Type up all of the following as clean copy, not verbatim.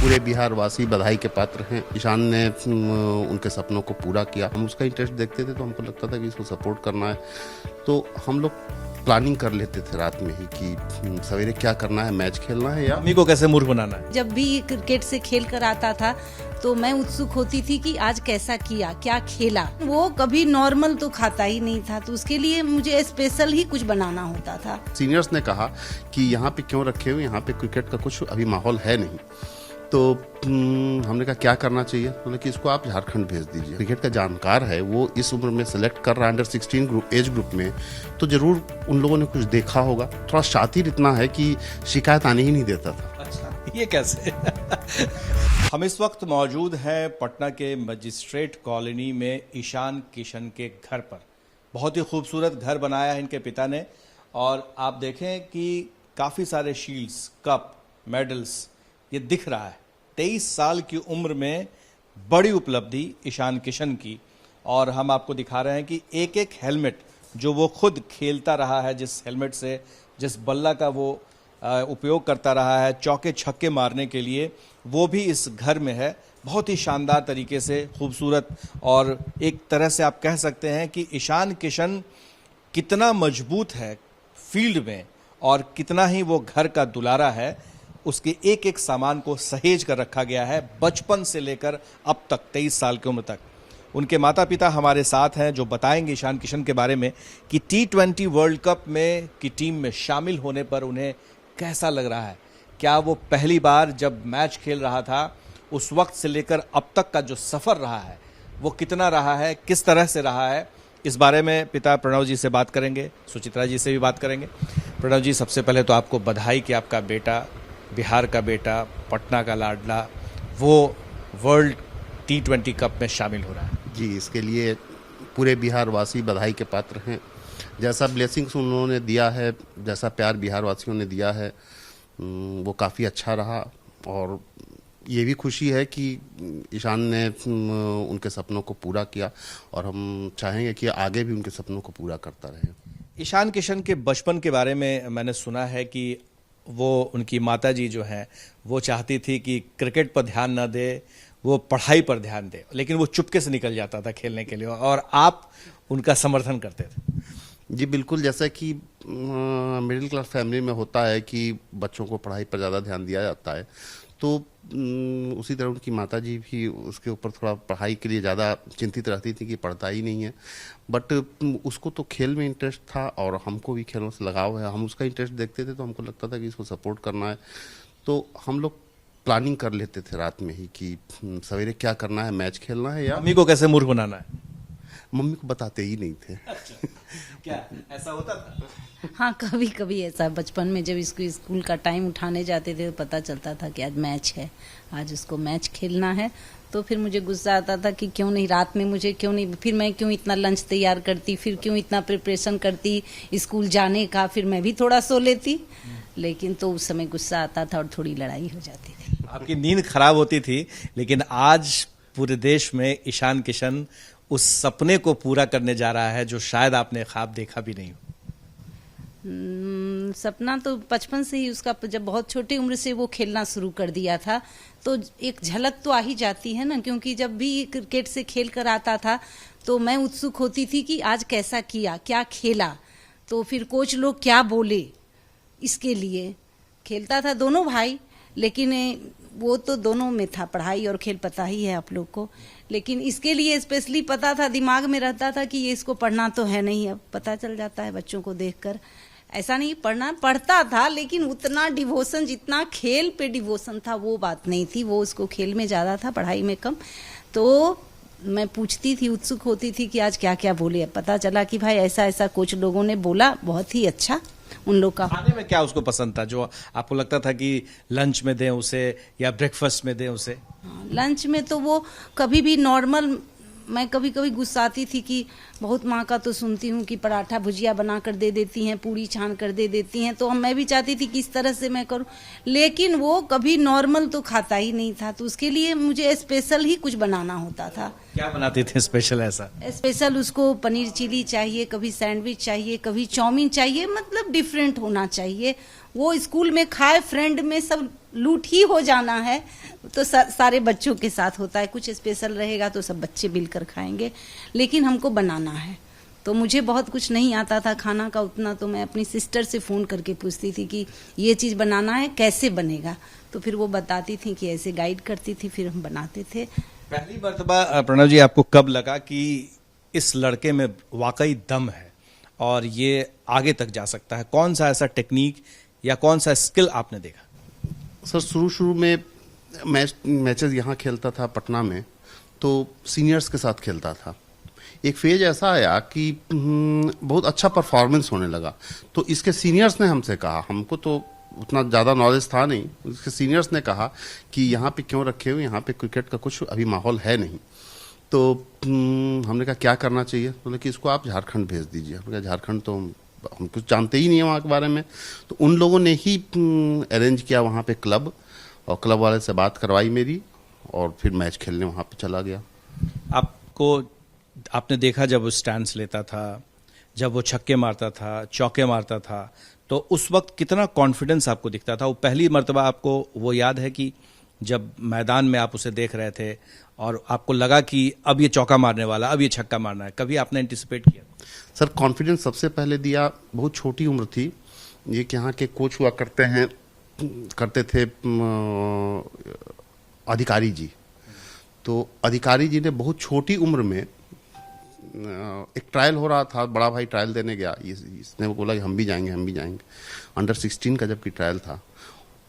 पूरे बिहार वासी बधाई के पात्र हैं। ईशान ने उनके सपनों को पूरा किया। हम उसका इंटरेस्ट देखते थे तो हमको लगता था कि इसको सपोर्ट करना है, तो हम लोग प्लानिंग कर लेते थे रात में ही कि सवेरे क्या करना है, मैच खेलना है या मम्मी को कैसे मूर्ख बनाना है। जब भी क्रिकेट से खेल कर आता था तो मैं उत्सुक होती थी कि आज कैसा किया, क्या खेला। वो कभी नॉर्मल तो खाता ही नहीं था, तो उसके लिए मुझे स्पेशल ही कुछ बनाना होता था। सीनियर्स ने कहा कि यहाँ पे क्यों रखे हुए, यहाँ पे क्रिकेट का कुछ अभी माहौल है नहीं, तो हमने कहा क्या करना चाहिए। बोले कि इसको आप झारखंड भेज दीजिए, क्रिकेट का जानकार है, वो इस उम्र में सेलेक्ट कर रहा है अंडर-16 ग्रुप एज ग्रुप में, तो जरूर उन लोगों ने कुछ देखा होगा। थोड़ा शातिर इतना है कि शिकायत आने ही नहीं देता था। अच्छा, ये कैसे? हम इस वक्त मौजूद हैं पटना के मजिस्ट्रेट कॉलोनी में ईशान किशन के घर पर। बहुत ही खूबसूरत घर बनाया है इनके पिता ने, और आप देखें कि काफ़ी सारे शील्ड्स, कप, मेडल्स ये दिख रहा है। 23 साल की उम्र में बड़ी उपलब्धि ईशान किशन की, और हम आपको दिखा रहे हैं कि एक एक हेलमेट जो वो खुद खेलता रहा है, जिस हेलमेट से, जिस बल्ला का वो उपयोग करता रहा है चौके छक्के मारने के लिए, वो भी इस घर में है। बहुत ही शानदार तरीके से खूबसूरत, और एक तरह से आप कह सकते हैं कि ईशान किशन कितना मजबूत है फील्ड में और कितना ही वो घर का दुलारा है, उसके एक एक सामान को सहेज कर रखा गया है बचपन से लेकर अब तक 23 साल की उम्र तक। उनके माता पिता हमारे साथ हैं जो बताएंगे ईशान किशन के बारे में कि T20 वर्ल्ड कप में की टीम में शामिल होने पर उन्हें कैसा लग रहा है। क्या वो पहली बार जब मैच खेल रहा था उस वक्त से लेकर अब तक का जो सफ़र रहा है वो कितना रहा है, किस तरह से रहा है, इस बारे में पिता प्रणव जी से बात करेंगे, सुचित्रा जी से भी बात करेंगे। प्रणव जी, सबसे पहले तो आपको बधाई कि आपका बेटा, बिहार का बेटा, पटना का लाडला, वो वर्ल्ड T20 कप में शामिल हो रहा है। जी, इसके लिए पूरे बिहार वासी बधाई के पात्र हैं। जैसा ब्लेसिंग्स उन्होंने दिया है, जैसा प्यार बिहार वासियों ने दिया है, वो काफ़ी अच्छा रहा। और ये भी खुशी है कि ईशान ने उनके सपनों को पूरा किया, और हम चाहेंगे कि आगे भी उनके सपनों को पूरा करता रहे। ईशान किशन के बचपन के बारे में मैंने सुना है कि वो, उनकी माताजी जो हैं, वो चाहती थी कि क्रिकेट पर ध्यान न दे, वो पढ़ाई पर ध्यान दे, लेकिन वो चुपके से निकल जाता था खेलने के लिए, और आप उनका समर्थन करते थे। जी बिल्कुल, जैसा कि मिडिल क्लास फैमिली में होता है कि बच्चों को पढ़ाई पर ज़्यादा ध्यान दिया जाता है, तो उसी तरह उनकी माताजी भी उसके ऊपर थोड़ा पढ़ाई के लिए ज़्यादा चिंतित रहती थी कि पढ़ता ही नहीं है। बट उसको तो खेल में इंटरेस्ट था और हमको भी खेलों से लगाव है। हम उसका इंटरेस्ट देखते थे तो हमको लगता था कि इसको सपोर्ट करना है, तो हम लोग प्लानिंग कर लेते थे रात में ही कि सवेरे क्या करना है, मैच खेलना है या मम्मी को कैसे मूर्ख बनाना है। मम्मी को बताते ही नहीं थे। क्या ऐसा होता था? हाँ, कभी कभी ऐसा बचपन में जब इसको स्कूल का टाइम उठाने जाते थे तो पता चलता था कि आज मैच है, आज उसको मैच खेलना है, तो फिर मुझे गुस्सा आता था कि क्यों नहीं रात में, मुझे क्यों नहीं, फिर मैं क्यों इतना लंच तैयार करती, फिर क्यों इतना प्रिपरेशन करती स्कूल जाने का, फिर मैं भी थोड़ा सो लेती, लेकिन तो उस समय गुस्सा आता था और थोड़ी लड़ाई हो जाती थी। आपकी नींद खराब होती थी, लेकिन आज पूरे देश में ईशान किशन उस सपने को पूरा करने जा रहा है जो शायद आपने ख्वाब देखा भी नहीं हो। सपना तो बचपन से ही उसका, जब बहुत छोटी उम्र से वो खेलना शुरू कर दिया था तो एक झलक तो आ ही जाती है ना, क्योंकि जब भी क्रिकेट से खेल कर आता था तो मैं उत्सुक होती थी कि आज कैसा किया, क्या खेला, तो फिर कोच लोग क्या बोले। इसके लिए खेलता था दोनों भाई, लेकिन वो तो दोनों में था, पढ़ाई और खेल पता ही है आप लोग को, लेकिन इसके लिए स्पेशली पता था, दिमाग में रहता था कि ये इसको पढ़ना तो है नहीं। अब पता चल जाता है बच्चों को देखकर, ऐसा नहीं पढ़ता था, लेकिन उतना डिवोशन जितना खेल पे डिवोशन था वो बात नहीं थी। वो उसको खेल में ज़्यादा था, पढ़ाई में कम। तो मैं पूछती थी, उत्सुक होती थी कि आज क्या क्या बोले। पता चला कि भाई ऐसा ऐसा कोच लोगों ने बोला, बहुत ही अच्छा उन लोग का। खाने में क्या उसको पसंद था जो आपको लगता था कि लंच में दें उसे या ब्रेकफास्ट में दें उसे? लंच में तो वो कभी भी नॉर्मल, मैं कभी कभी गुस्साती थी कि बहुत माँ का तो सुनती हूँ कि पराठा भुजिया बना कर दे देती हैं, पूरी छान कर दे देती हैं, तो मैं भी चाहती थी कि इस तरह से मैं करूँ, लेकिन वो कभी नॉर्मल तो खाता ही नहीं था, तो उसके लिए मुझे स्पेशल ही कुछ बनाना होता था। क्या बनाते थे स्पेशल ऐसा? स्पेशल उसको पनीर चिली चाहिए, कभी सैंडविच चाहिए, कभी चाउमीन चाहिए, मतलब डिफरेंट होना चाहिए। वो स्कूल में खाए, फ्रेंड में सब लूट ही हो जाना है, तो सारे बच्चों के साथ होता है। कुछ स्पेशल रहेगा तो सब बच्चे मिलकर खाएंगे, लेकिन हमको बनाना है। तो मुझे बहुत कुछ नहीं आता था खाना का उतना, तो मैं अपनी सिस्टर से फ़ोन करके पूछती थी कि ये चीज़ बनाना है, कैसे बनेगा, तो फिर वो बताती थी कि ऐसे गाइड करती थी, फिर हम बनाते थे। पहली मर्तबा प्रणव जी आपको कब लगा कि इस लड़के में वाकई दम है और ये आगे तक जा सकता है? कौन सा ऐसा टेक्निक या कौन सा स्किल आपने देखा? सर शुरू में मैचेस यहाँ खेलता था पटना में, तो सीनियर्स के साथ खेलता था। एक फेज ऐसा आया कि बहुत अच्छा परफॉर्मेंस होने लगा, तो इसके सीनियर्स ने हमसे कहा, हमको तो उतना ज़्यादा नॉलेज था नहीं, इसके सीनियर्स ने कहा कि यहाँ पे क्यों रखे हो, यहाँ पे क्रिकेट का कुछ अभी माहौल है नहीं। तो हमने कहा क्या करना चाहिए, बोले कि इसको आप झारखंड भेज दीजिए। हमने कहा झारखंड तो हम कुछ जानते ही नहीं है वहाँ के बारे में। तो उन लोगों ने ही अरेंज किया वहाँ पे क्लब, और क्लब वाले से बात करवाई मेरी, और फिर मैच खेलने वहाँ पे चला गया। आपने देखा जब वो स्टैंड्स लेता था, जब वो छक्के मारता था, चौके मारता था, तो उस वक्त कितना कॉन्फिडेंस आपको दिखता था? वो पहली मर्तबा आपको वो याद है कि जब मैदान में आप उसे देख रहे थे और आपको लगा कि अब ये चौका मारने वाला, अब ये छक्का मारना है, कभी आपने एंटिसिपेट किया? सर कॉन्फिडेंस सबसे पहले दिया, बहुत छोटी उम्र थी, ये कि यहाँ के कोच हुआ करते थे अधिकारी जी। तो अधिकारी जी ने बहुत छोटी उम्र में, एक ट्रायल हो रहा था, बड़ा भाई ट्रायल देने गया, इसने बोला कि हम भी जाएंगे। अंडर 16 का जबकि ट्रायल था,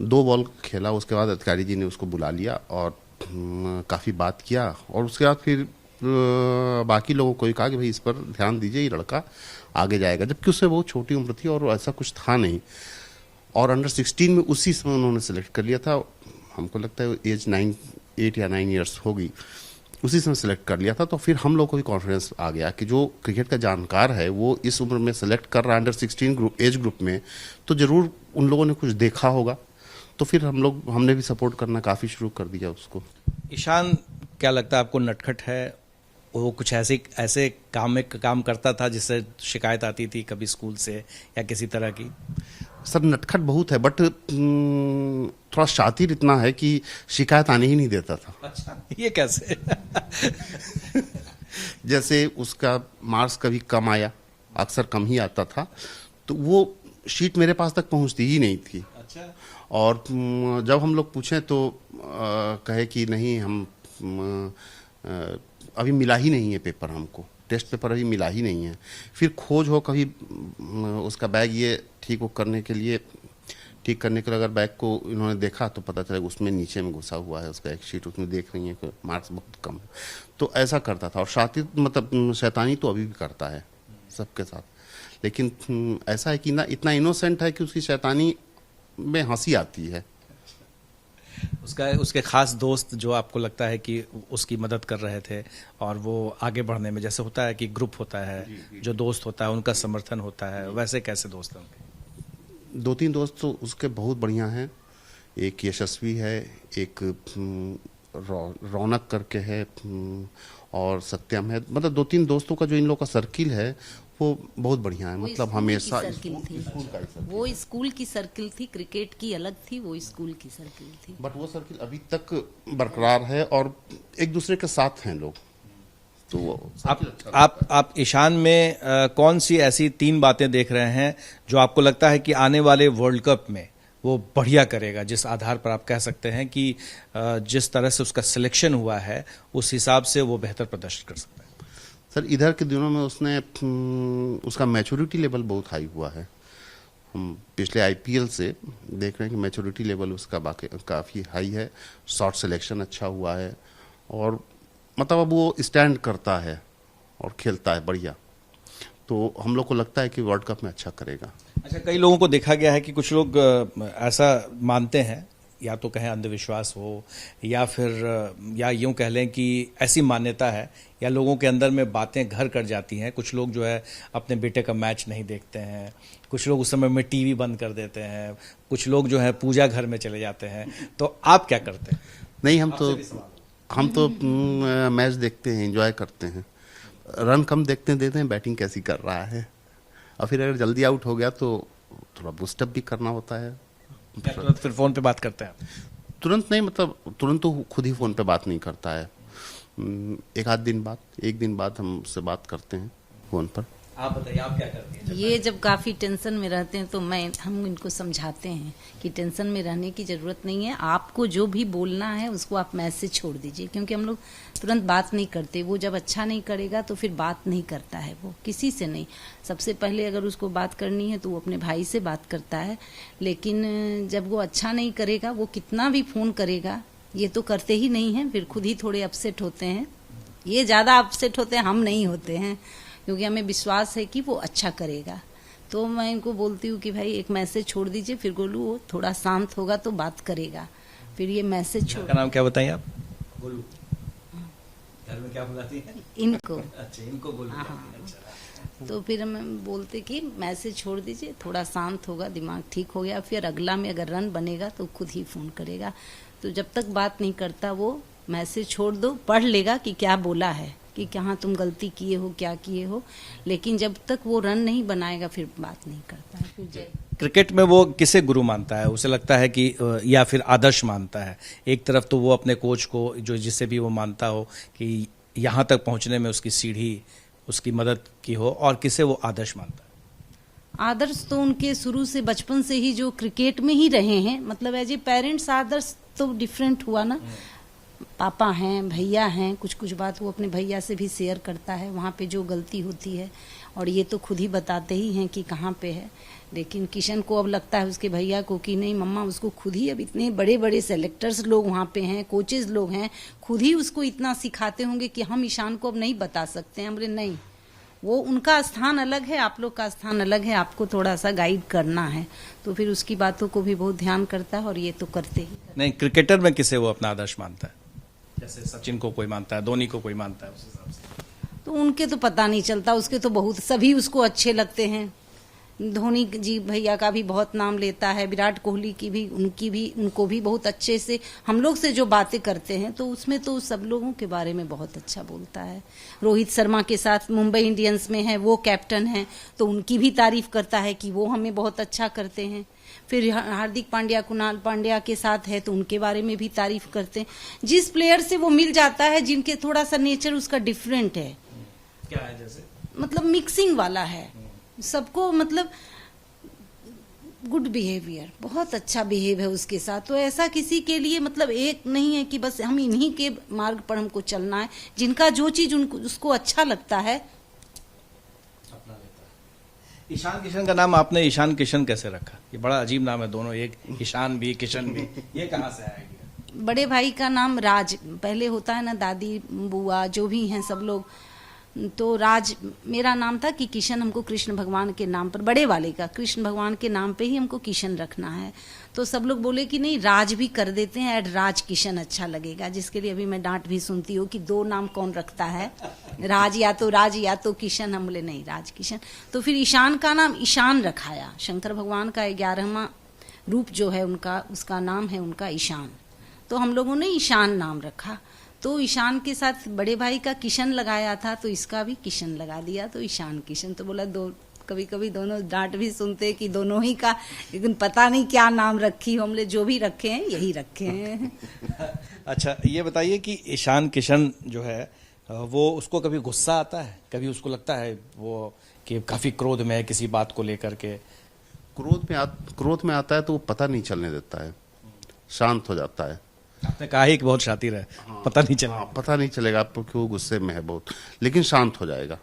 2 बॉल खेला, उसके बाद अधिकारी जी ने उसको बुला लिया और काफ़ी बात किया, और उसके बाद फिर बाकी लोगों को ही कहा कि भाई इस पर ध्यान दीजिए, ये लड़का आगे जाएगा, जबकि उससे बहुत छोटी उम्र थी और ऐसा कुछ था नहीं। और अंडर 16 में उसी समय उन्होंने सेलेक्ट कर लिया था, हमको लगता है एज 8 या 9 ईयर्स होगी, उसी समय सेलेक्ट कर लिया था। तो फिर हम लोग को भी कॉन्फिडेंस आ गया कि जो क्रिकेट का जानकार है वो इस उम्र में सेलेक्ट कर रहा है अंडर 16 एज ग्रुप में, तो ज़रूर उन लोगों ने कुछ देखा होगा। तो फिर हमने भी सपोर्ट करना काफ़ी शुरू कर दिया उसको। ईशान, क्या लगता है आपको नटखट है? वो कुछ ऐसे काम करता था जिससे शिकायत आती थी कभी स्कूल से या किसी तरह की? सर नटखट बहुत है, बट थोड़ा शातिर इतना है कि शिकायत आने ही नहीं देता था। अच्छा, ये कैसे? जैसे उसका मार्क्स कभी कम आया, अक्सर कम ही आता था, तो वो शीट मेरे पास तक पहुंचती ही नहीं थी। अच्छा। और जब हम लोग पूछें तो कहे कि नहीं, हम अभी मिला ही नहीं है पेपर, हमको टेस्ट पेपर अभी मिला ही नहीं है। फिर खोज हो कभी उसका बैग ये ठीक करने के लिए अगर बैग को इन्होंने देखा तो पता चला उसमें नीचे में घुसा हुआ है उसका एक शीट, उसमें देख रही है कि मार्क्स बहुत कम है। तो ऐसा करता था, और शातिर मतलब शैतानी तो अभी भी करता है सबके साथ, लेकिन ऐसा है कि ना इतना इनोसेंट है कि उसकी शैतानी में हंसी आती है। उसके खास दोस्त जो आपको लगता है कि उसकी मदद कर रहे थे और वो आगे बढ़ने में, जैसे होता है कि ग्रुप होता है, जो दोस्त होता है उनका समर्थन होता है, वैसे कैसे दोस्त हैं उनके? 2-3 दोस्त तो उसके बहुत बढ़िया हैं। एक यशस्वी है, एक रौनक करके है, और सत्यम है। मतलब 2-3 दोस्तों का जो इन लोगों का सर्किल है वो बहुत बढ़िया है। मतलब हमेशा वो स्कूल की सर्किल थी, क्रिकेट की अलग थी, वो स्कूल की सर्किल थी। बट वो सर्किल अभी तक बरकरार है और एक दूसरे के साथ हैं लोग। तो आप ईशान में कौन सी ऐसी 3 बातें देख रहे हैं जो आपको लगता है कि आने वाले वर्ल्ड कप में वो बढ़िया करेगा, जिस आधार पर आप कह सकते हैं कि जिस तरह से उसका सिलेक्शन हुआ है उस हिसाब से वो बेहतर प्रदर्शन कर सकता है? सर इधर के दिनों में उसका मैच्योरिटी लेवल बहुत हाई हुआ है। हम पिछले आईपीएल से देख रहे हैं कि मैच्योरिटी लेवल उसका काफ़ी हाई है, शॉट सिलेक्शन अच्छा हुआ है, और मतलब अब वो स्टैंड करता है और खेलता है बढ़िया। तो हम लोग को लगता है कि वर्ल्ड कप में अच्छा करेगा। अच्छा, कई लोगों को देखा गया है कि कुछ लोग ऐसा मानते हैं, या तो कहें अंधविश्वास हो या फिर या यूं कह लें कि ऐसी मान्यता है या लोगों के अंदर में बातें घर कर जाती हैं। कुछ लोग जो है अपने बेटे का मैच नहीं देखते हैं, कुछ लोग उस समय में टीवी बंद कर देते हैं, कुछ लोग जो है पूजा घर में चले जाते हैं। तो आप क्या करते हैं? नहीं, हम तो मैच देखते हैं, एंजॉय करते हैं, रन कम देते हैं बैटिंग कैसी कर रहा है, और फिर अगर जल्दी आउट हो गया तो थोड़ा बूस्टअप भी करना होता है। क्या तुरंत फिर फोन पे बात करते हैं आप? तुरंत नहीं, मतलब तुरंत तो खुद ही फ़ोन पे बात नहीं करता है, एक दिन बाद हम उससे बात करते हैं फ़ोन पर। आप बताइए, आप क्या करती हैं? ये जब काफी टेंशन में रहते हैं तो हम इनको समझाते हैं कि टेंशन में रहने की जरूरत नहीं है, आपको जो भी बोलना है उसको आप मैसेज छोड़ दीजिए, क्योंकि हम लोग तुरंत बात नहीं करते। वो जब अच्छा नहीं करेगा तो फिर बात नहीं करता है, वो किसी से नहीं। सबसे पहले अगर उसको बात करनी है तो वो अपने भाई से बात करता है, लेकिन जब वो अच्छा नहीं करेगा, वो कितना भी फोन करेगा, ये तो करते ही नहीं है, फिर खुद ही थोड़े अपसेट होते हैं। ये ज्यादा अपसेट होते हैं, हम नहीं होते हैं, क्योंकि हमें विश्वास है कि वो अच्छा करेगा। तो मैं इनको बोलती हूँ कि भाई एक मैसेज छोड़ दीजिए, फिर गोलू वो थोड़ा शांत होगा तो बात करेगा, फिर ये मैसेज छोड़। का नाम क्या बताइए आप? गोलू। घर में क्या बुलाती हैं? इनको। अच्छा, इनको गोलू। हाँ। अच्छा। तो फिर हम बोलते कि मैसेज छोड़ दीजिए, थोड़ा शांत होगा, दिमाग ठीक हो गया, फिर अगला में अगर रन बनेगा तो खुद ही फोन करेगा। तो जब तक बात नहीं करता वो मैसेज छोड़ दो, पढ़ लेगा कि क्या बोला है, कि कहाँ तुम गलती किए हो, क्या किए हो, लेकिन जब तक वो रन नहीं बनाएगा फिर बात नहीं करता है। फिर क्रिकेट में वो किसे गुरु मानता है? उसे लगता है कि या फिर आदर्श मानता है? एक तरफ तो वो अपने कोच को, जो जिसे भी वो मानता हो कि यहाँ तक पहुँचने में उसकी सीढ़ी, उसकी मदद की हो, और किसे वो आदर्श मानता है? आदर्श तो उनके शुरू से बचपन से ही जो क्रिकेट में ही रहे हैं, मतलब एज ए पेरेंट्स आदर्श तो डिफरेंट हुआ ना। पापा हैं, भैया हैं, कुछ कुछ बात वो अपने भैया से भी शेयर करता है, वहाँ पे जो गलती होती है, और ये तो खुद ही बताते ही हैं कि कहाँ पे है। लेकिन किशन को अब लगता है उसके भैया को कि नहीं मम्मा, उसको खुद ही, अब इतने बड़े बड़े सेलेक्टर्स लोग वहाँ पे हैं, कोचेज लोग हैं, खुद ही उसको इतना सिखाते होंगे कि हम ईशान को अब नहीं बता सकते हैं। हम बोले नहीं, वो उनका स्थान अलग है, आप लोग का स्थान अलग है, आपको थोड़ा सा गाइड करना है। तो फिर उसकी बातों को भी बहुत ध्यान करता है, और ये तो करते ही। नहीं, क्रिकेटर में किसे वो अपना आदर्श मानता है? जैसे सचिन को कोई मानता है, धोनी को कोई मानता है, उस हिसाब से। तो उनके तो पता नहीं चलता, उसके तो बहुत सभी उसको अच्छे लगते हैं। धोनी जी भैया का भी बहुत नाम लेता है, विराट कोहली की भी, उनको भी बहुत अच्छे से हम लोग से जो बातें करते हैं, तो उसमें तो सब लोगों के बारे में बहुत अच्छा बोलता है। रोहित शर्मा के साथ मुंबई इंडियंस में है, वो कैप्टन है, तो उनकी भी तारीफ करता है कि वो हमें बहुत अच्छा करते हैं। फिर हार्दिक पांड्या, कुणाल पांड्या के साथ है तो उनके बारे में भी तारीफ करते हैं। जिस प्लेयर से वो मिल जाता है, जिनके थोड़ा सा नेचर उसका डिफरेंट है, क्या है जैसे, मतलब मिक्सिंग वाला है, सबको मतलब गुड बिहेवियर, बहुत अच्छा बिहेव है उसके साथ। तो ऐसा किसी के लिए मतलब एक नहीं है कि बस हम इन्हीं के मार्ग पर हमको चलना है, जिनका जो चीज उसको अच्छा लगता है अपना लेता है। ईशान किशन का नाम आपने ईशान किशन कैसे रखा? ये बड़ा अजीब नाम है दोनों, एक ईशान भी किशन भी, ये कहाँ से आया? बड़े भाई का नाम राज, पहले होता है ना, दादी बुआ जो भी हैं सब लोग, तो राज मेरा नाम था कि किशन हमको कृष्ण भगवान के नाम पर, बड़े वाले का कृष्ण भगवान के नाम पे ही हमको किशन रखना है। तो सब लोग बोले कि नहीं राज भी कर देते हैं, ऐड राज किशन अच्छा लगेगा, जिसके लिए अभी मैं डांट भी सुनती हूँ कि दो नाम कौन रखता है, राज या तो किशन। हम बोले नहीं, राज किशन। तो फिर ईशान का नाम ईशान रखाया, शंकर भगवान का 11वां रूप जो है उनका, उसका नाम है उनका ईशान, तो हम लोगों ने ईशान नाम रखा। तो ईशान के साथ बड़े भाई का किशन लगाया था, तो इसका भी किशन लगा दिया, तो ईशान किशन। तो बोला दो, कभी कभी दोनों डांट भी सुनते कि दोनों ही का, लेकिन पता नहीं क्या नाम रखी हो, हमने जो भी रखे हैं यही रखे हैं। अच्छा, ये बताइए कि ईशान किशन जो है वो, उसको कभी गुस्सा आता है? कभी उसको लगता है वो कि काफी क्रोध में है किसी बात को लेकर के? क्रोध में आता है तो वो पता नहीं चलने देता है, शांत हो जाता है। आपने कहा ही कि बहुत शातिर है, पता नहीं चला। पता नहीं चलेगा आपको कि वो गुस्से में है बहुत, लेकिन शांत हो जाएगा,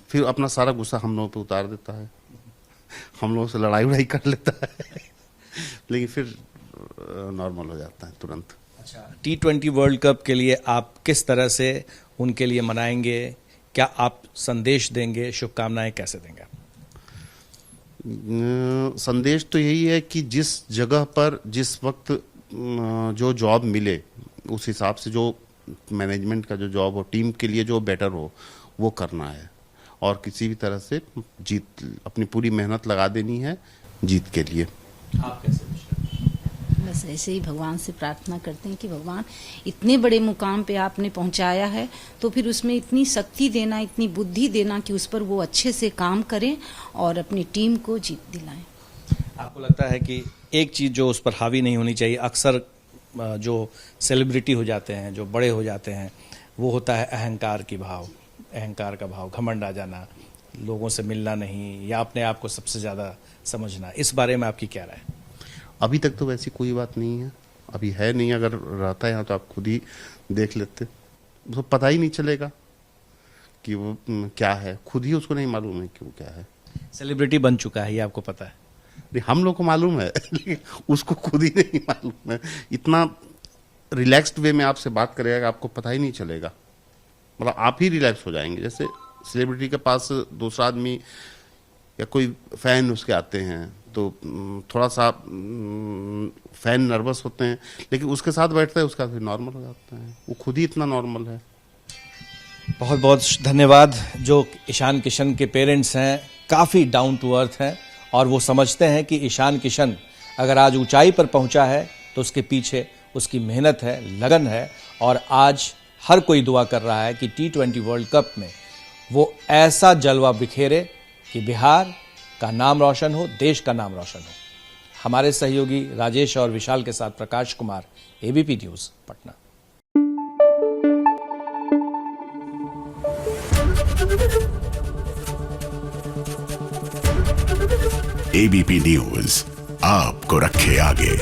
फिर अपना सारा गुस्सा हम लोगों पे उतार देता है, हम लोगों से लड़ाई कर लेता है लेकिन फिर नॉर्मल हो जाता है तुरंत। अच्छा, T20 वर्ल्ड कप के लिए आप किस तरह से उनके लिए मनाएंगे? क्या आप संदेश देंगे, शुभकामनाएं कैसे देंगे? संदेश तो यही है कि जिस जगह पर जिस वक्त जो जॉब मिले, उस हिसाब से जो मैनेजमेंट का जो जॉब हो, टीम के लिए जो बेटर हो वो करना है, और किसी भी तरह से अपनी पूरी मेहनत लगा देनी है जीत के लिए। आप कैसे? बस ऐसे ही भगवान से प्रार्थना करते हैं कि भगवान इतने बड़े मुकाम पे आपने पहुंचाया है, तो फिर उसमें इतनी शक्ति देना, इतनी बुद्धि देना कि उस पर वो अच्छे से काम करें और अपनी टीम को जीत दिलाएं। आपको लगता है कि एक चीज़ जो उस पर हावी नहीं होनी चाहिए, अक्सर जो सेलिब्रिटी हो जाते हैं, जो बड़े हो जाते हैं, वो होता है अहंकार का भाव, घमंड आ जाना, लोगों से मिलना नहीं, या अपने आप को सबसे ज़्यादा समझना। इस बारे में आपकी क्या राय है? अभी तक तो वैसी कोई बात नहीं है, अभी है नहीं। अगर रहता है यहाँ तो आप खुद ही देख लेते, उसको पता ही नहीं चलेगा कि वो क्या है, खुद ही उसको नहीं मालूम है कि वो क्या है। सेलिब्रिटी बन चुका है, ये आपको पता है? नहीं, हम लोग को मालूम है लेकिन उसको खुद ही नहीं मालूम है। इतना रिलैक्स्ड वे में आपसे बात करेगा, आपको पता ही नहीं चलेगा, मतलब आप ही रिलैक्स हो जाएंगे। जैसे सेलिब्रिटी के पास दूसरा आदमी या कोई फैन उसके आते हैं तो थोड़ा सा फैन नर्वस होते हैं, लेकिन उसके साथ बैठते हैं उसका फिर नॉर्मल हो जाता है, वो खुद ही इतना नॉर्मल है। बहुत बहुत धन्यवाद। जो ईशान किशन के पेरेंट्स हैं, काफ़ी डाउन टू अर्थ हैं और वो समझते हैं कि ईशान किशन अगर आज ऊंचाई पर पहुंचा है तो उसके पीछे उसकी मेहनत है, लगन है, और आज हर कोई दुआ कर रहा है कि T20 वर्ल्ड कप में वो ऐसा जलवा बिखेरे कि बिहार का नाम रोशन हो, देश का नाम रोशन हो। हमारे सहयोगी राजेश और विशाल के साथ Prakash Kumar, ABP news, Patna. ABP news आपको रखे आगे।